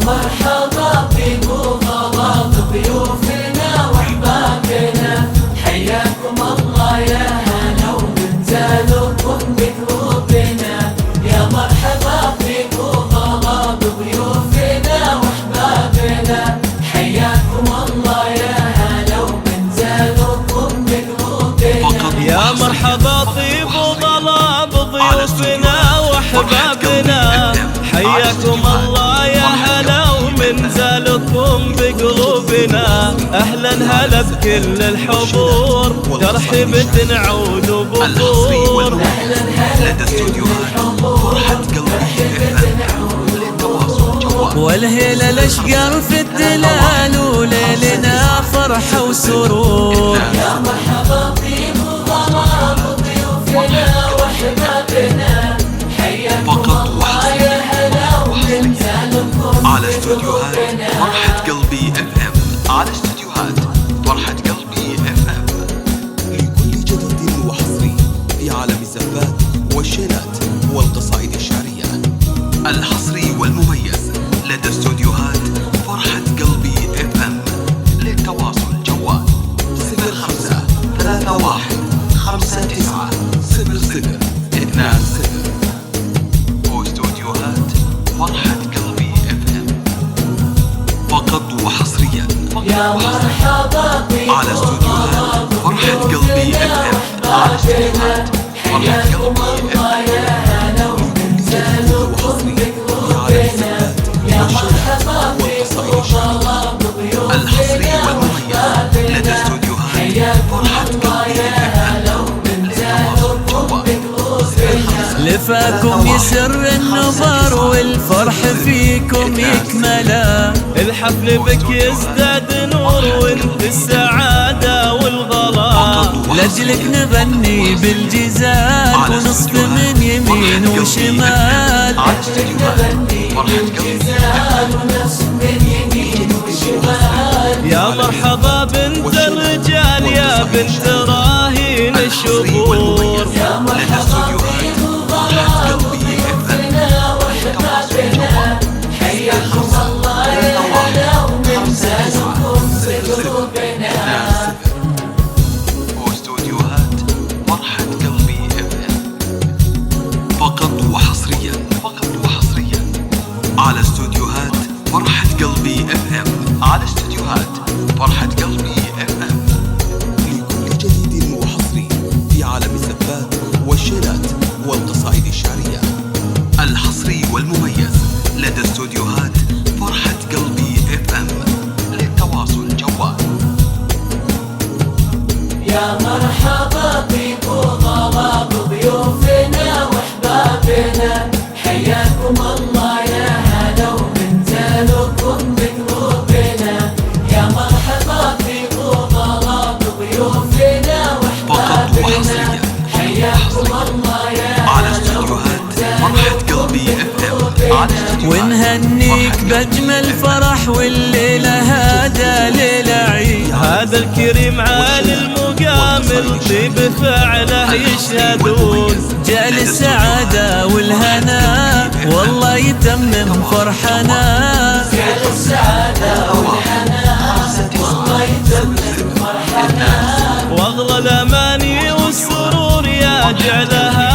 مرحبا ببغلاء ضيوفنا واحبابنا، حياكم الله يا هلا ومنزلكم بقلوبنا. يا مرحبا ببغلاء ضيوفنا واحبابنا، حياكم الله يا هلا ومنزلكم بقلوبنا. يا مرحبا طيب وغلا بضيوفنا واحبابنا، حياكم الله يا هلا ومنزلكم بقلوبنا. اهلا هلا بكل الحضور، ترحيبة نعود وبطور. اهلا هلا بكل الحضور، والهيلة الاشقر في الدلال وليلنا فرحة وسرور. يا مرحبا ببغلاء ضيوفنا واحبابنا، حياكم الله يا هلا ومنزلكم على استوديوهات فرحة قلبي FM، على استوديوهات فرحة قلبي FM. لكل جديد وحصري في عالم الزفات والشيلات والقصائد الشعرية، الحصري والمميز لدى استوديوهات فرحة قلبي FM. للتواصل جوال 0531590020. واستوديوهات فرحة قلبي FM فقط وحصريا. يا مرحبا على استوديوهات فرحة قلبي FM، على استوديوهات فرحة قلبي FM. يا هلا ومنزلكم بقلوبنا. يا مرحبا ببغلاء الحصري ضيوفنا والمميز لدى واحبابنا، استوديوهات حياكم فرحة الله قلبي يا FM. هلا ومنزلكم بقلوبنا. لفاكم يسر النظر والفرح فيكم يكملا، الحفل بك يزداد نور وانت السعادة والغلا. لاجلك نغني بالجزال ونصف من يمين وشمال. على استوديوهات فرحة قلبي يا مرحبا بنت الرجال يا بنت راهين الشهور. يا مرحبا ببغلاء ضيوفنا واحبابنا، حياكم الله يا هلا ومنزلكم بقلوبنا. واستوديوهات فرحة قلبي FM فقط وحصريا، فقط وحصريا على استوديوهات فرحة قلبي FM، على استوديوهات فرحة قلبي FM. لكل جديد وحصري في عالم الزفات والشيلات والقصائد الشعرية، الحصري والمميز لدى استوديوهات فرحة قلبي FM. للتواصل جوال يا مرحبا ببغلاء ضيوفنا واحبابنا، حياكم الله يا هلا ومنزلكم بقلوبنا. يا مرحبا ببغلاء ضيوفنا واحبابنا، حياكم الله يا على هلا استوديوهات فرحة قلبي FM، على استوديوهات ونهنيك بأجمل فرح والليلة هذا ليلة عيد. هذا الكريم عالي المقام الطيب فعله يشهدون. جال السعادة والهنا والله يتمم فرحنا. جال السعادة والهنا والله يتمم فرحنا. واغلى الاماني والسرور يا جعلها